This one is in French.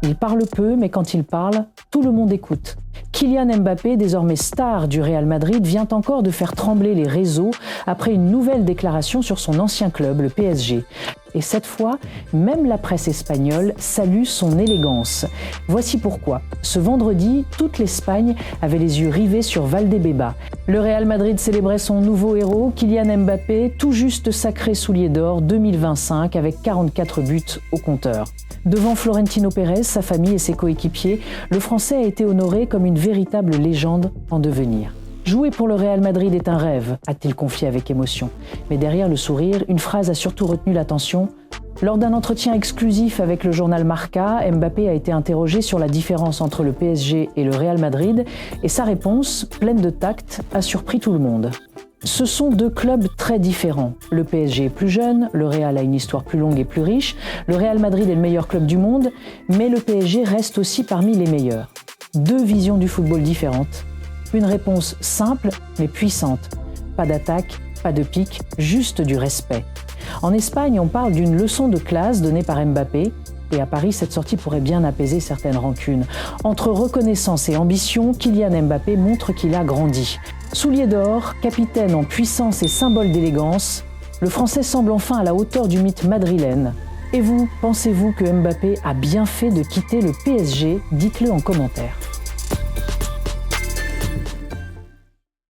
Il parle peu, mais quand il parle, tout le monde écoute. Kylian Mbappé, désormais star du Real Madrid, vient encore de faire trembler les réseaux après une nouvelle déclaration sur son ancien club, le PSG. Et cette fois, même la presse espagnole salue son élégance. Voici pourquoi. Ce vendredi, toute l'Espagne avait les yeux rivés sur Valdebeba. Le Real Madrid célébrait son nouveau héros, Kylian Mbappé, tout juste sacré soulier d'or 2025 avec 44 buts au compteur. Devant Florentino Pérez, sa famille et ses coéquipiers, le Français a été honoré comme une véritable légende en devenir. Jouer pour le Real Madrid est un rêve, a-t-il confié avec émotion. Mais derrière le sourire, une phrase a surtout retenu l'attention. Lors d'un entretien exclusif avec le journal Marca, Mbappé a été interrogé sur la différence entre le PSG et le Real Madrid, et sa réponse, pleine de tact, a surpris tout le monde. Ce sont deux clubs très différents. Le PSG est plus jeune, le Real a une histoire plus longue et plus riche, le Real Madrid est le meilleur club du monde, mais le PSG reste aussi parmi les meilleurs. Deux visions du football différentes. Une réponse simple mais puissante. Pas d'attaque, pas de pique, juste du respect. En Espagne, on parle d'une leçon de classe donnée par Mbappé, et à Paris, cette sortie pourrait bien apaiser certaines rancunes. Entre reconnaissance et ambition, Kylian Mbappé montre qu'il a grandi. Soulier d'or, capitaine en puissance et symbole d'élégance, le Français semble enfin à la hauteur du mythe madrilène. Et vous, pensez-vous que Mbappé a bien fait de quitter le PSG? Dites-le en commentaire.